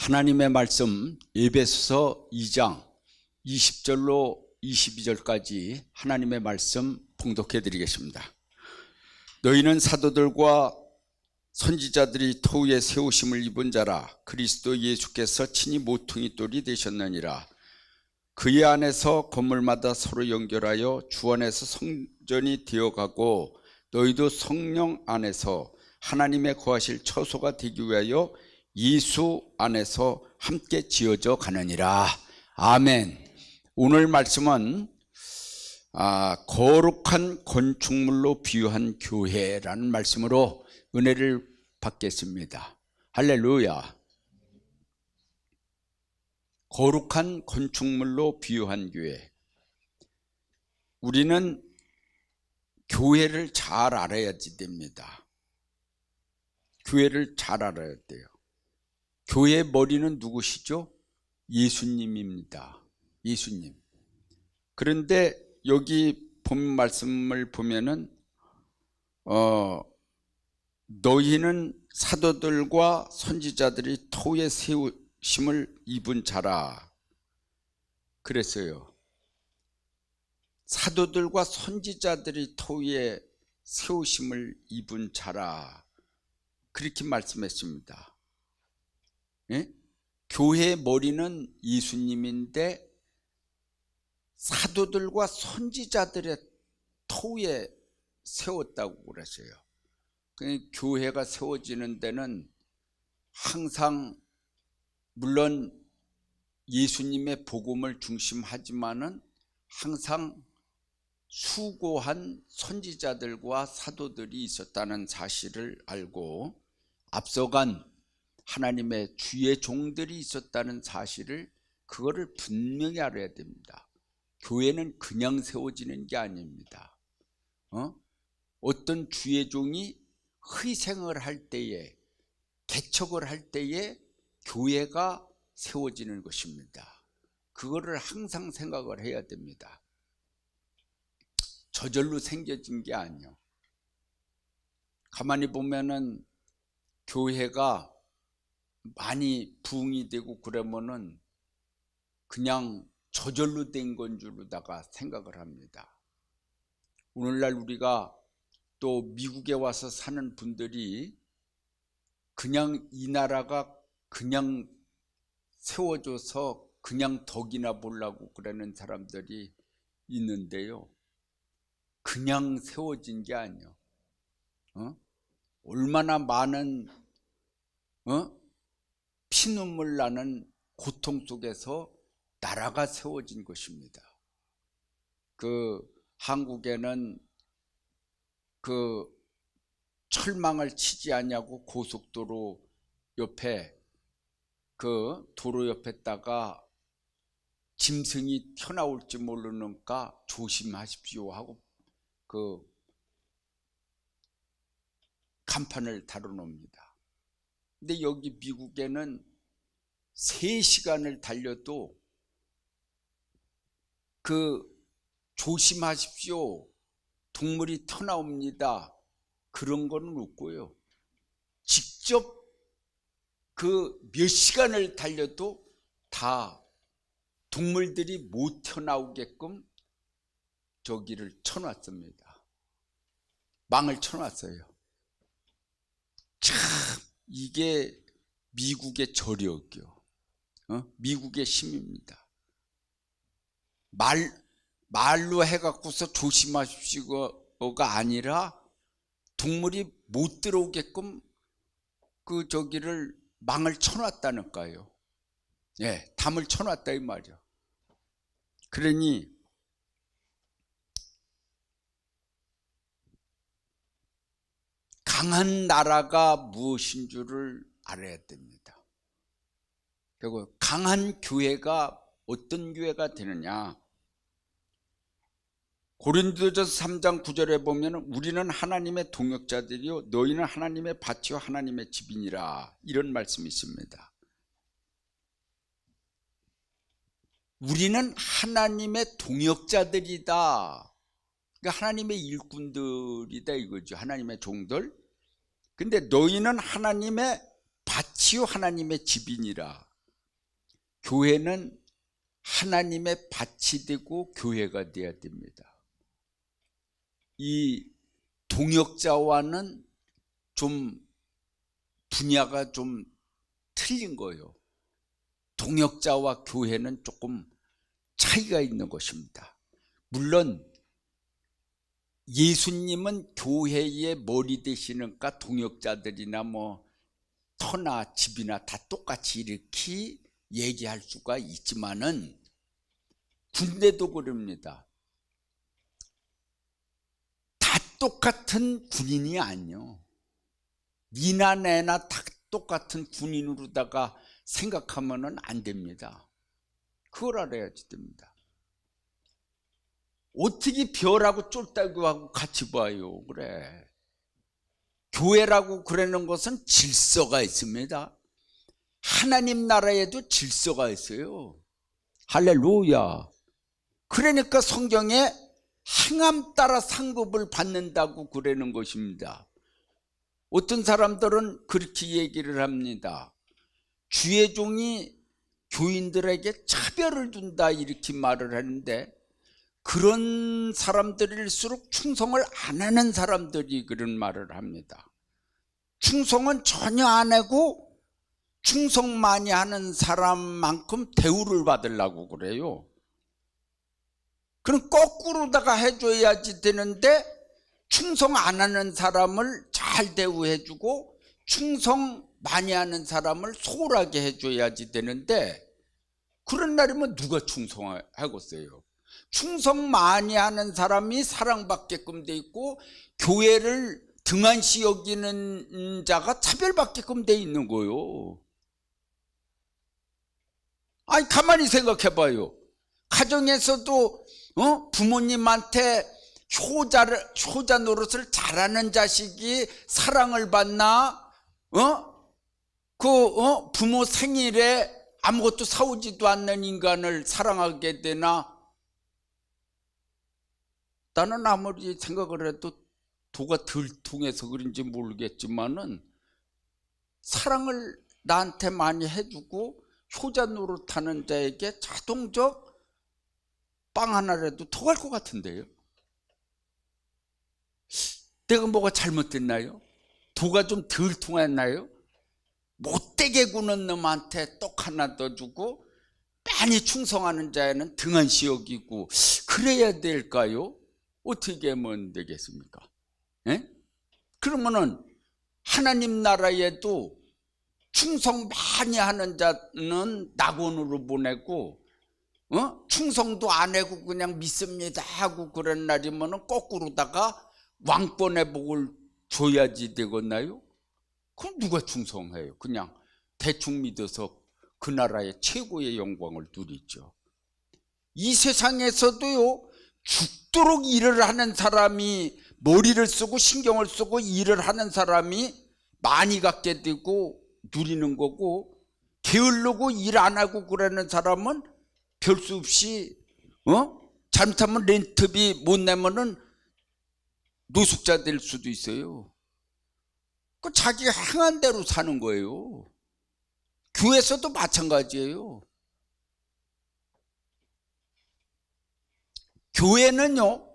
하나님의 말씀 에베소서 2장 20절로 22절까지 하나님의 말씀 봉독해 드리겠습니다. 너희는 사도들과 선지자들이 터위에 세우심을 입은 자라. 그리스도 예수께서 친히 모퉁이 돌이 되셨느니라. 그의 안에서 건물마다 서로 연결하여 주 안에서 성전이 되어가고 너희도 성령 안에서 하나님의 거하실 처소가 되기 위하여 예수 안에서 함께 지어져 가느니라. 아멘. 오늘 말씀은 거룩한 건축물로 비유한 교회라는 말씀으로 은혜를 받겠습니다. 할렐루야. 거룩한 건축물로 비유한 교회. 우리는 교회를 잘 알아야지 됩니다. 교회를 잘 알아야 돼요. 교회의 머리는 누구시죠? 예수님입니다. 예수님. 그런데 여기 본 말씀을 보면은 너희는 사도들과 선지자들이 터위에 세우심을 입은 자라 그랬어요. 사도들과 선지자들이 터위에 세우심을 입은 자라 그렇게 말씀했습니다. 예? 교회의 머리는 예수님인데 사도들과 선지자들의 터위에 세웠다고 그랬어요. 교회가 세워지는 데는 항상 물론 예수님의 복음을 중심하지만은 항상 수고한 선지자들과 사도들이 있었다는 사실을 알고 앞서간 하나님의 주의 종들이 있었다는 사실을 그거를 분명히 알아야 됩니다. 교회는 그냥 세워지는 게 아닙니다. 어떤 주의 종이 희생을 할 때에 개척을 할 때에 교회가 세워지는 것입니다. 그거를 항상 생각을 해야 됩니다. 저절로 생겨진 게 아니에요. 가만히 보면은 교회가 많이 부흥이 되고 그러면은 그냥 저절로 된 건 줄로다가 생각을 합니다. 오늘날 우리가 또 미국에 와서 사는 분들이 그냥 이 나라가 그냥 세워져서 그냥 덕이나 보려고 그러는 사람들이 있는데요. 그냥 세워진 게 아니에요. 얼마나 많은 피눈물 나는 고통 속에서 나라가 세워진 것입니다. 한국에는 철망을 치지 않냐고 고속도로 옆에 도로 옆에다가 짐승이 튀어나올지 모르니까 조심하십시오 하고 간판을 달아놓습니다. 근데 여기 미국에는 3시간을 달려도 조심하십시오. 동물이 튀어나옵니다. 그런 거는 없고요. 직접 몇 시간을 달려도 다 동물들이 못 튀어나오게끔 저기를 쳐놨습니다. 망을 쳐놨어요. 참 이게 미국의 저력이요. 미국의 힘입니다. 말로 해갖고서 조심하십시오가 아니라 동물이 못 들어오게끔 저기를 망을 쳐놨다니까요. 예, 담을 쳐놨다 이 말이요. 그러니 강한 나라가 무엇인 줄을 알아야 됩니다. 그리고 강한 교회가 어떤 교회가 되느냐? 고린도전서 3장 9절에 보면 우리는 하나님의 동역자들이요 너희는 하나님의 밭이요 하나님의 집이니라 이런 말씀이 있습니다. 우리는 하나님의 동역자들이다. 그러니까 하나님의 일꾼들이다 이거죠. 하나님의 종들. 근데 너희는 하나님의 밭이요 하나님의 집이니라. 교회는 하나님의 밭이 되고 교회가 되어야 됩니다. 이 동역자와는 좀 분야가 좀 틀린 거예요. 동역자와 교회는 조금 차이가 있는 것입니다. 물론 예수님은 교회의 머리 되시니까 동역자들이나 뭐 터나 집이나 다 똑같이 이렇게 얘기할 수가 있지만은 군대도 그럽니다. 다 똑같은 군인이 아니요. 니나 내나 다 똑같은 군인으로다가 생각하면은 안 됩니다. 그걸 알아야지 됩니다. 어떻게 별하고 쫄따구하고 같이 봐요? 그래. 교회라고 그러는 것은 질서가 있습니다. 하나님 나라에도 질서가 있어요. 할렐루야. 그러니까 성경에 행함 따라 상급을 받는다고 그러는 것입니다. 어떤 사람들은 그렇게 얘기를 합니다. 주의 종이 교인들에게 차별을 둔다 이렇게 말을 하는데, 그런 사람들일수록 충성을 안 하는 사람들이 그런 말을 합니다. 충성은 전혀 안 하고 충성 많이 하는 사람만큼 대우를 받으려고 그래요. 그럼 거꾸로다가 해줘야지 되는데, 충성 안 하는 사람을 잘 대우해주고 충성 많이 하는 사람을 소홀하게 해줘야지 되는데, 그런 날이면 누가 충성하겠어요? 충성 많이 하는 사람이 사랑받게끔 돼 있고 교회를 등한시 여기는 자가 차별받게끔 돼 있는 거예요. 아니 가만히 생각해 봐요. 가정에서도 부모님한테 효자 노릇을 잘하는 자식이 사랑을 받나? 부모 생일에 아무것도 사오지도 않는 인간을 사랑하게 되나? 나는 아무리 생각을 해도 도가 덜 통해서 그런지 모르겠지만은, 사랑을 나한테 많이 해주고 효자 노릇하는 자에게 자동적 빵 하나라도 더 갈 것 같은데요. 내가 뭐가 잘못됐나요? 도가 좀 덜 통했나요? 못되게 구는 놈한테 떡 하나 더 주고 많이 충성하는 자에는 등한시 여기고 그래야 될까요? 어떻게 하면 되겠습니까? 예? 그러면은 하나님 나라에도 충성 많이 하는 자는 낙원으로 보내고, 충성도 안 하고 그냥 믿습니다 하고 그런 날이면은 거꾸로다가 왕권의 복을 줘야지 되겠나요? 그럼 누가 충성해요? 그냥 대충 믿어서 그 나라의 최고의 영광을 누리죠. 이 세상에서도요, 죽도록 일을 하는 사람이, 머리를 쓰고 신경을 쓰고 일을 하는 사람이 많이 갖게 되고 누리는 거고, 게으르고 일 안 하고 그러는 사람은 별 수 없이 잘못하면 렌트비 못 내면은 노숙자 될 수도 있어요. 그 자기가 행한 대로 사는 거예요. 교회에서도 마찬가지예요. 교회는요,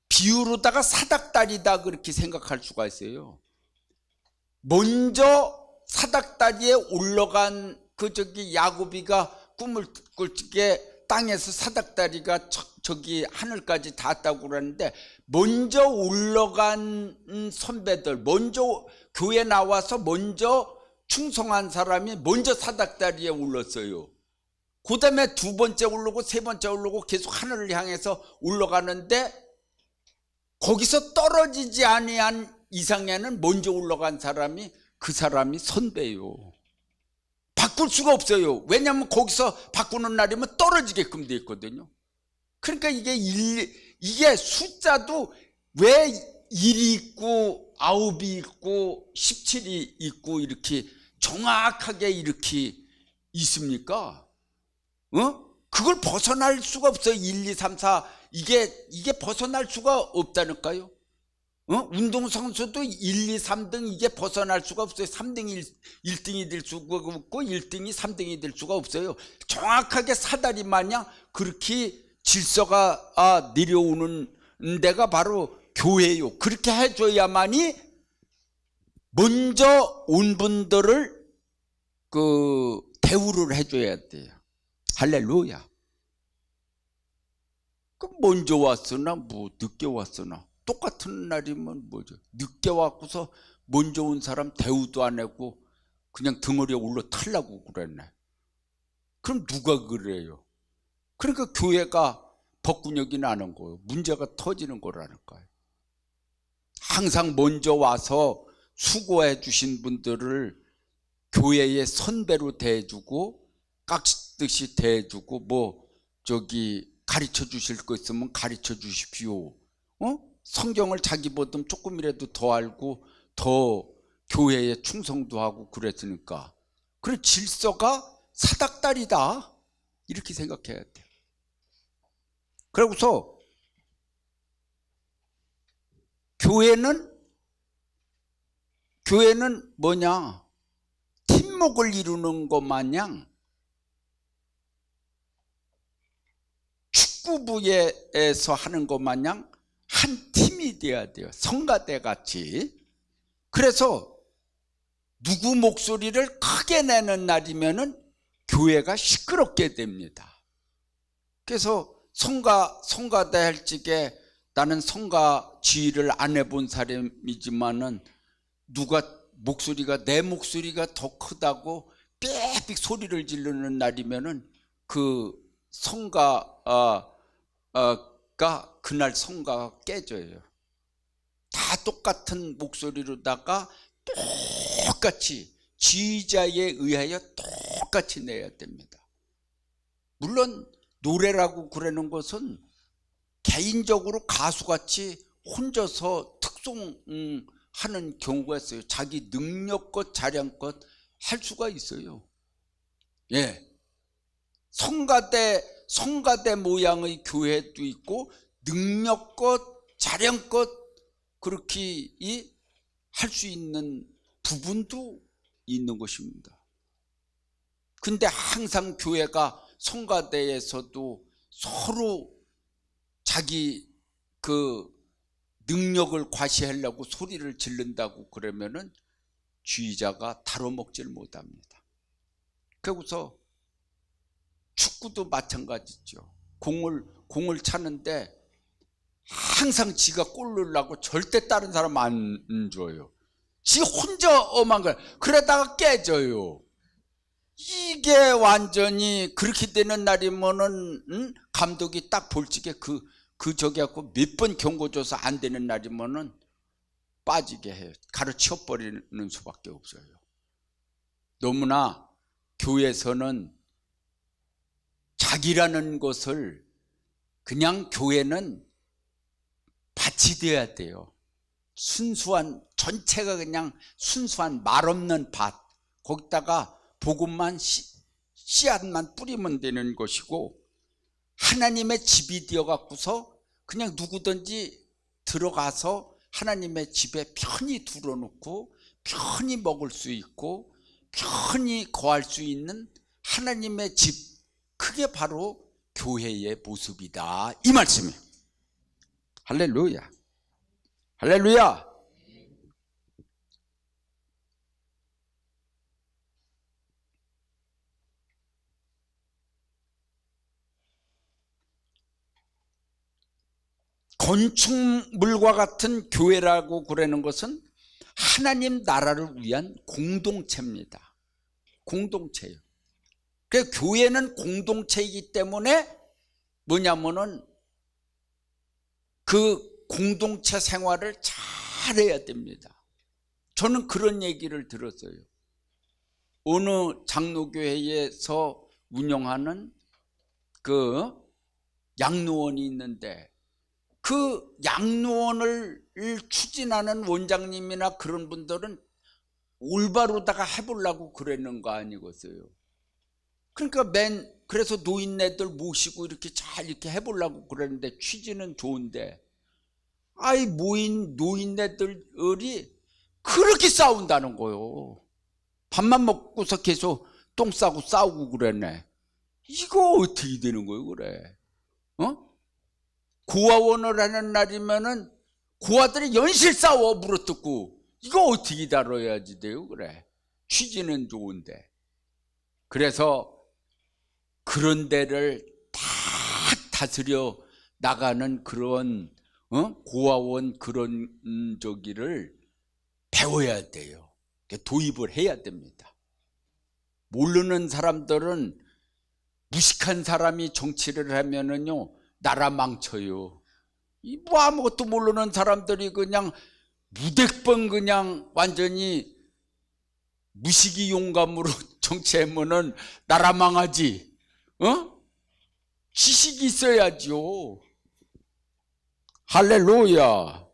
비유로다가 사닥다리다 그렇게 생각할 수가 있어요. 먼저 사닥다리에 올라간 야고비가 꿈을 꾸게 땅에서 사닥다리가 저기 하늘까지 닿았다고 그러는데, 먼저 올라간 선배들, 먼저 교회 나와서 먼저 충성한 사람이 먼저 사닥다리에 올랐어요. 그 다음에 두 번째 오르고 세 번째 오르고 계속 하늘을 향해서 올라가는데, 거기서 떨어지지 아니한 이상에는 먼저 올라간 사람이, 그 사람이 선배요. 바꿀 수가 없어요. 왜냐하면 거기서 바꾸는 날이면 떨어지게끔 돼 있거든요. 그러니까 이게 숫자도 왜 1이 있고 9이 있고 17이 있고 이렇게 정확하게 이렇게 있습니까? 그걸 벗어날 수가 없어요. 1, 2, 3, 4 이게 벗어날 수가 없다니까요. 운동선수도 1, 2, 3등 이게 벗어날 수가 없어요. 3등이 1등이 될 수가 없고 1등이 3등이 될 수가 없어요. 정확하게 사다리 마냥 그렇게 질서가 내려오는 데가 바로 교회요. 그렇게 해줘야만이 먼저 온 분들을 대우를 해줘야 돼요. 할렐루야. 먼저 왔으나 늦게 왔으나 똑같은 날이면 뭐죠? 늦게 왔고서 먼저 온 사람 대우도 안 하고 그냥 덩어리에 올라타려고 그랬네. 그럼 누가 그래요? 그러니까 교회가 법군역이 나는 거예요. 문제가 터지는 거라는 거예요. 항상 먼저 와서 수고해 주신 분들을 교회의 선배로 대해주고 깍듯이 대해주고 가르쳐 주실 거 있으면 가르쳐 주십시오. 성경을 자기보다 조금이라도 더 알고 더 교회에 충성도 하고 그랬으니까 그래 질서가 사닥다리다 이렇게 생각해야 돼요. 그러고서 교회는 뭐냐? 팀목을 이루는 것 마냥 축구부에서 하는 것 마냥 한 팀이 돼야 돼요. 성가대 같이. 그래서 누구 목소리를 크게 내는 날이면은 교회가 시끄럽게 됩니다. 그래서 성가대 할 적에 나는 성가 지휘를 안 해본 사람이지만은 내 목소리가 더 크다고 빽빽 소리를 지르는 날이면은 그 성가가 그날 성가가 깨져요. 다 똑같은 목소리로다가 똑같이 지휘자에 의하여 똑같이 내야 됩니다. 물론 노래라고 그러는 것은 개인적으로 가수같이 혼자서 특송하는 경우가 있어요. 자기 능력껏 자량껏 할 수가 있어요. 예, 성가대 모양의 교회도 있고 능력껏 자량껏 그렇게 할 수 있는 부분도 있는 것입니다. 근데 항상 교회가 성가대에서도 서로 자기 능력을 과시하려고 소리를 지른다고 그러면은 지휘자가 다뤄먹질 못합니다. 그래서 축구도 마찬가지죠. 공을 차는데 항상 지가 골 넣으려고 절대 다른 사람 안 줘요. 지 혼자 엄한 걸 그러다가 깨져요. 이게 완전히 그렇게 되는 날이면은 감독이 딱 볼 적에 저기 갖고 몇 번 경고 줘서 안 되는 날이면은 빠지게 해요. 가르쳐 버리는 수밖에 없어요. 너무나 교회에서는 자기라는 것을 그냥 교회는 밭이 돼야 돼요. 순수한 전체가 그냥 순수한 말 없는 밭, 거기다가 복음만 씨앗만 뿌리면 되는 것이고 하나님의 집이 되어 갖고서 그냥 누구든지 들어가서 하나님의 집에 편히 둘러놓고 편히 먹을 수 있고 편히 거할 수 있는 하나님의 집, 그게 바로 교회의 모습이다 이 말씀이에요. 할렐루야, 할렐루야. 건축물과 같은 교회라고 그러는 것은 하나님 나라를 위한 공동체입니다. 공동체예요. 그래서 교회는 공동체이기 때문에 뭐냐면은 그 공동체 생활을 잘해야 됩니다. 저는 그런 얘기를 들었어요. 어느 장로교회에서 운영하는 그 양로원이 있는데 그 양로원을 추진하는 원장님이나 그런 분들은 올바로다가 해보려고 그랬는 거 아니겠어요. 그러니까 그래서 노인네들 모시고 이렇게 잘 이렇게 해보려고 그랬는데 취지는 좋은데 아이 모인 노인네들이 그렇게 싸운다는 거요. 밥만 먹고서 계속 똥 싸고 싸우고 그러네. 이거 어떻게 되는 거예요, 그래? 고아원을 하는 날이면은 고아들이 연실 싸워 물어뜯고. 이거 어떻게 다뤄야지 돼요, 그래? 취지는 좋은데. 그래서 그런 데를 다 다스려 나가는 그런 고아원 그런 저기를 배워야 돼요. 도입을 해야 됩니다. 모르는 사람들은 무식한 사람이 정치를 하면은요 나라 망쳐요. 이 뭐 아무것도 모르는 사람들이 그냥 무대번 그냥 완전히 무식이 용감으로 정치하면은 나라 망하지. 지식이 있어야죠. 할렐루야.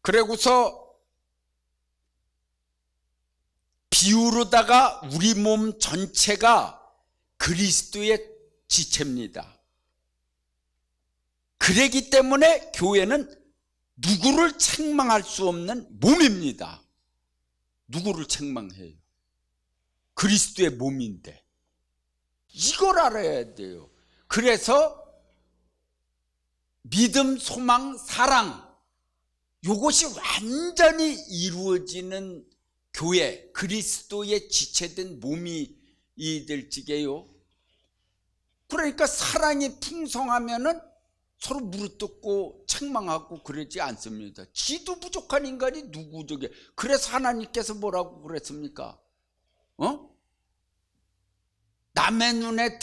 그러고서 비유로다가 우리 몸 전체가 그리스도의 지체입니다. 그러기 때문에 교회는 누구를 책망할 수 없는 몸입니다. 누구를 책망해요? 그리스도의 몸인데. 이걸 알아야 돼요. 그래서 믿음, 소망, 사랑 이것이 완전히 이루어지는 교회, 그리스도의 지체된 몸이 될지게요. 그러니까 사랑이 풍성하면은 서로 무릎뜯고 책망하고 그러지 않습니다. 지도 부족한 인간이 누구 저게. 그래서 하나님께서 뭐라고 그랬습니까? 남의 눈에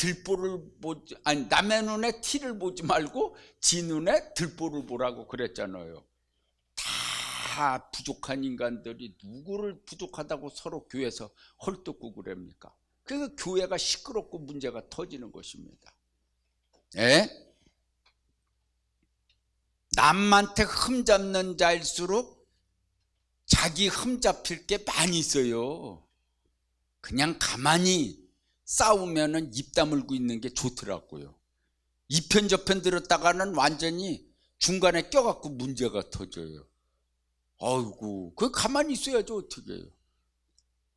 남의 눈에 티를 보지 말고 지 눈에 들보를 보라고 그랬잖아요. 다 부족한 인간들이 누구를 부족하다고 서로 교회에서 헐뜯고 그럽니까? 그래서 교회가 시끄럽고 문제가 터지는 것입니다. 예? 남한테 흠잡는 자일수록 자기 흠잡힐 게 많이 있어요. 그냥 가만히 싸우면은 입 다물고 있는 게 좋더라고요. 이편 저편 들었다가는 완전히 중간에 껴갖고 문제가 터져요. 아이고, 그 가만히 있어야죠. 어떻게 해요?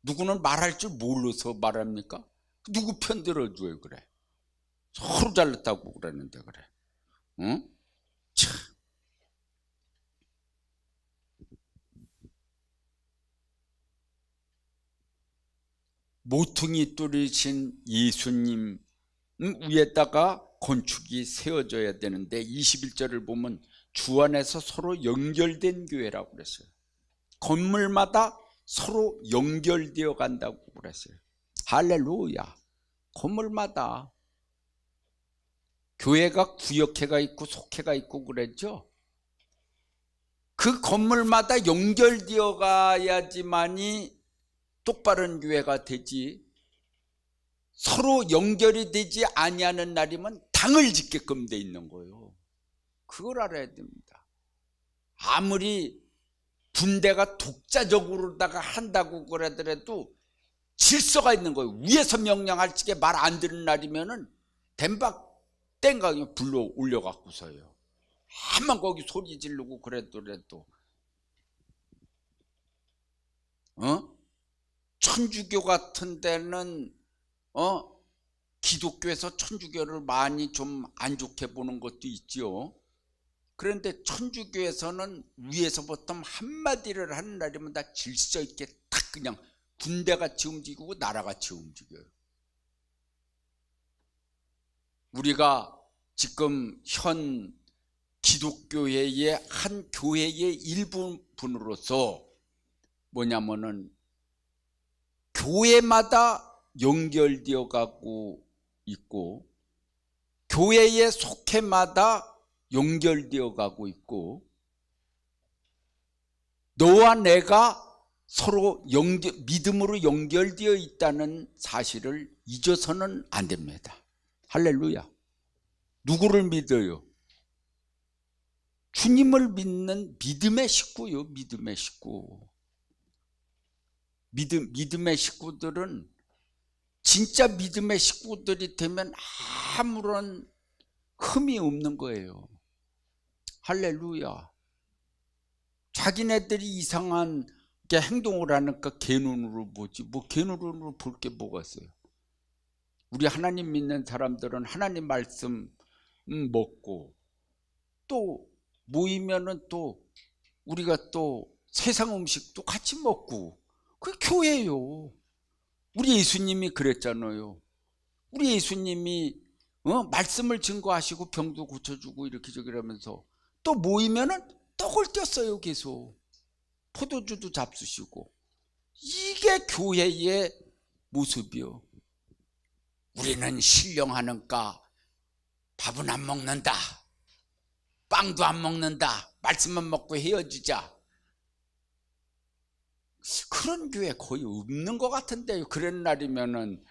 누구는 말할 줄 몰라서 말합니까? 누구 편 들어줘요, 그래? 서로 잘났다고 그러는데, 그래. 응? 참. 모퉁이 뚫으신 예수님 위에다가 건축이 세워져야 되는데 21절을 보면 주 안에서 서로 연결된 교회라고 그랬어요. 건물마다 서로 연결되어 간다고 그랬어요. 할렐루야. 건물마다. 교회가 구역회가 있고 속회가 있고 그랬죠. 그 건물마다 연결되어 가야지만이 똑바른 교회가 되지. 서로 연결이 되지 아니하는 날이면 당을 짓게끔 돼 있는 거예요. 그걸 알아야 됩니다. 아무리 군대가 독자적으로다가 한다고 그러더라도 질서가 있는 거예요. 위에서 명령할 적에 말 안 듣는 날이면은 댐박 땡강에 불러 올려갖고서요. 한번 거기 소리 지르고 그랬더라도 천주교 같은 데는 기독교에서 천주교를 많이 좀 안 좋게 보는 것도 있죠. 그런데 천주교에서는 위에서부터 한마디를 하는 날이면 다 질서 있게 딱 그냥 군대같이 움직이고 나라같이 움직여요. 우리가 지금 현 기독교회의 한 교회의 일부분으로서 뭐냐면은 교회마다 연결되어 가고 있고 교회의 속회마다 연결되어 가고 있고 너와 내가 서로 믿음으로 연결되어 있다는 사실을 잊어서는 안 됩니다. 할렐루야. 누구를 믿어요? 주님을 믿는 믿음의 식구요. 믿음의 식구. 믿음의 식구들은 진짜 믿음의 식구들이 되면 아무런 흠이 없는 거예요. 할렐루야. 자기네들이 이상한 게 행동을 하니까 개 눈으로 보지, 뭐 개 눈으로 볼 게 뭐가 있어요. 우리 하나님 믿는 사람들은 하나님 말씀 먹고, 또 모이면은 또 우리가 또 세상 음식도 같이 먹고, 그게 교회예요. 우리 예수님이 그랬잖아요. 우리 예수님이 말씀을 증거하시고 병도 고쳐주고 이렇게 저기라면서 또 모이면은 떡을 떼었어요. 계속 포도주도 잡수시고. 이게 교회의 모습이요. 우리는 신령하는가 밥은 안 먹는다, 빵도 안 먹는다, 말씀만 먹고 헤어지자. 그런 교회 거의 없는 것 같은데요. 그런 날이면은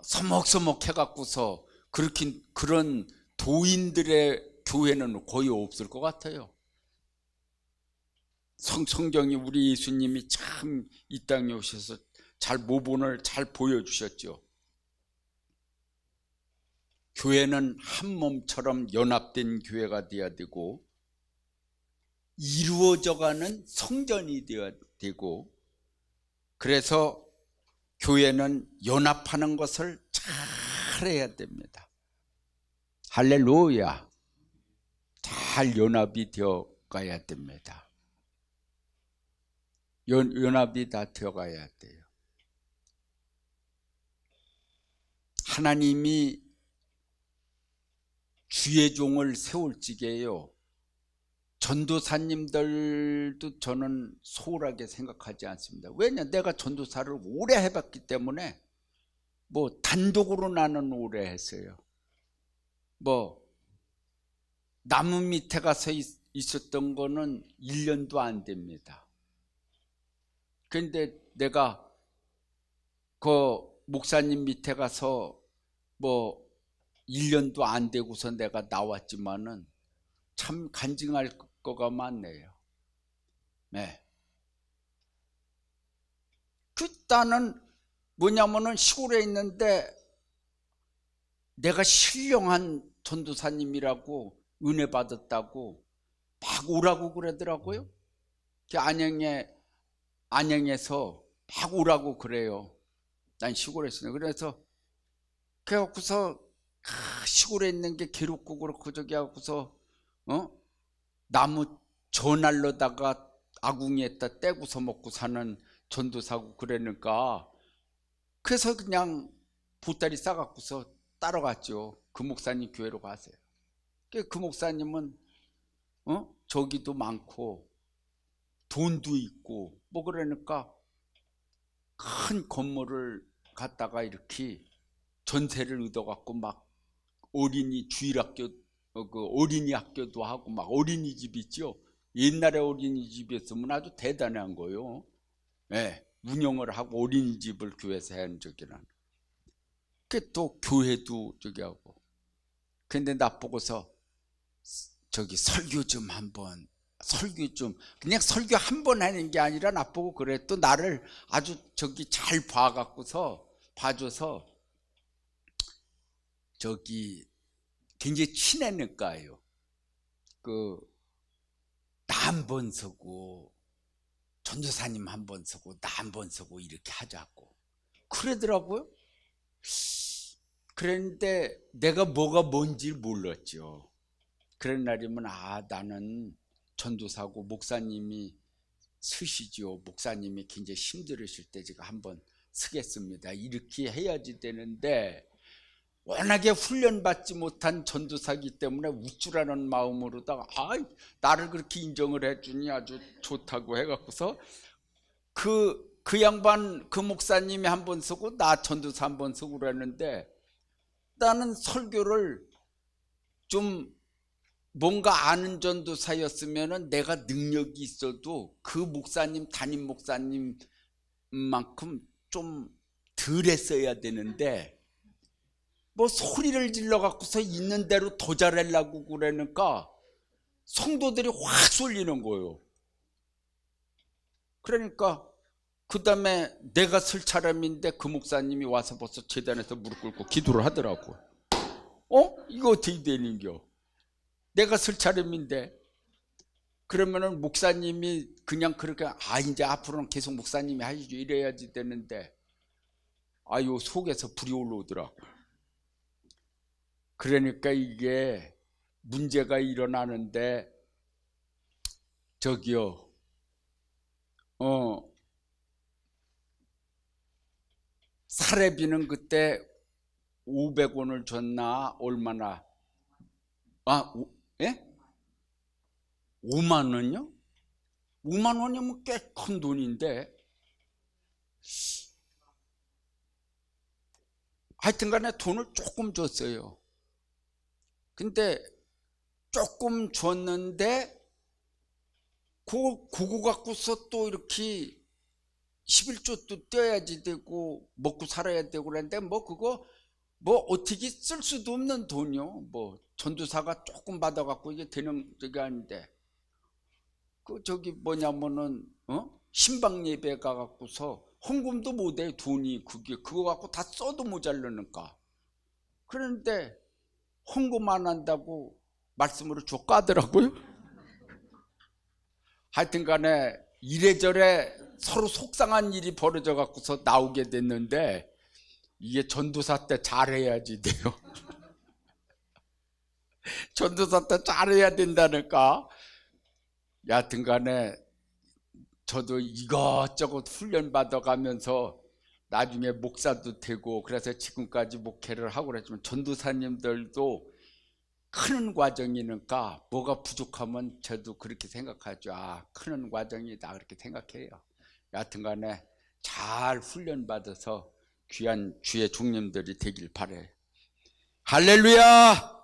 서먹서먹 해갖고서 그렇게 그런 도인들의 교회는 거의 없을 것 같아요. 성경이 우리 예수님이 참 이 땅에 오셔서 잘 모본을 잘 보여주셨죠. 교회는 한 몸처럼 연합된 교회가 되어야 되고, 이루어져가는 성전이 되어야 되고, 그래서 교회는 연합하는 것을 잘해야 됩니다. 할렐루야. 잘 연합이 되어 가야 됩니다. 연합이 다 되어 가야 돼요. 하나님이 주의 종을 세울 지게요, 전도사님들도 저는 소홀하게 생각하지 않습니다. 왜냐, 내가 전도사를 오래 해봤기 때문에. 뭐 단독으로 나는 오래 했어요. 뭐 나무 밑에 가서 있었던 거는 1년도 안 됩니다. 그런데 내가 그 목사님 밑에 가서 뭐 1년도 안 되고서 내가 나왔지만은 참 간증할 거가 많네요. 네. 나는 뭐냐면은 시골에 있는데 내가 신령한 전도사님이라고 은혜 받았다고 막 오라고 그러더라고요. 안양에서 막 오라고 그래요. 난 시골에 있으니까. 그래서 그래갖고서 시골에 있는 게 괴롭고 그렇고 저기 하고서 나무 저 날로다가 아궁이에다 떼고서 먹고 사는 전도사고 그러니까, 그래서 그냥 보따리 싸갖고서 따라갔죠. 그 목사님 교회로 가세요. 그 목사님은 저기도 많고 돈도 있고 뭐 그러니까 큰 건물을 갖다가 이렇게 전세를 얻어갖고 막 어린이 주일학교, 그 어린이 학교도 하고 막 어린이집 있죠. 옛날에 어린이집이었으면 아주 대단한 거예요. 네, 운영을 하고 어린이집을 교회에서 하는 적이란. 그 또 교회도 저기 하고. 근데 나 보고서 저기 설교 좀 한번, 그냥 설교 한 번 하는 게 아니라 나 보고 그래. 또 나를 아주 저기 잘 봐줘서 저기 굉장히 친했는가요. 나 한 번 서고 전도사님 한 번 서고 나 한 번 서고 이렇게 하자고 그러더라고요. 그런데 내가 뭐가 뭔지 몰랐죠. 그런 날이면 나는 전도사고 목사님이 서시죠. 목사님이 굉장히 힘들으실 때 제가 한번 서겠습니다. 이렇게 해야지 되는데, 워낙에 훈련받지 못한 전도사기 때문에 우쭐하는 마음으로다가 나를 그렇게 인정을 해주니 아주 좋다고 해갖고서 그 양반, 그 목사님이 한 번 서고 나 전도사 한 번 서고 그랬는데, 나는 설교를 좀 뭔가 아는 전도사였으면은 내가 능력이 있어도 그 목사님, 담임 목사님만큼 좀 덜 했어야 되는데, 뭐 소리를 질러 갖고서 있는 대로 더 잘하려고 그러니까 성도들이 확 쏠리는 거예요. 그러니까 그 다음에 내가 설 차람인데 그 목사님이 와서 벌써 제단에서 무릎 꿇고 기도를 하더라고. 이거 어떻게 되는겨? 내가 설 차람인데. 그러면은 목사님이 그냥 그렇게 이제 앞으로는 계속 목사님이 하시죠 이래야지 되는데 요 속에서 불이 올라오더라고. 그러니까 이게 문제가 일어나는데 저기요 사례비는 그때 500원을 줬나 얼마나 예? 5만 원요? 5만 원이면 꽤 큰 돈인데 하여튼 간에 돈을 조금 줬어요. 근데 조금 줬는데 그거 갖고서 또 이렇게 11조도 떼야지 되고 먹고 살아야 되고 그랬는데 그거 어떻게 쓸 수도 없는 돈이요. 전도사가 조금 받아갖고 이게 되는 저게 아닌데 저기 뭐냐면은 신방 예배 가갖고서 헌금도 못해. 돈이 그거 갖고 다 써도 모자르니까. 그런데 헌금 안 한다고 말씀으로 줘 까더라고요. 하여튼 간에 이래저래 서로 속상한 일이 벌어져 갖고서 나오게 됐는데 이게 전도사 때 잘해야지 돼요. 전도사 때 잘해야 된다니까. 여하튼 간에 저도 이것저것 훈련 받아가면서 나중에 목사도 되고 그래서 지금까지 목회를 하고 그랬지만 전도사님들도 크는 과정이니까 뭐가 부족하면 저도 그렇게 생각하죠. 크는 과정이다 그렇게 생각해요. 여하튼 간에 잘 훈련 받아서 귀한 주의 종님들이 되길 바라요. 할렐루야.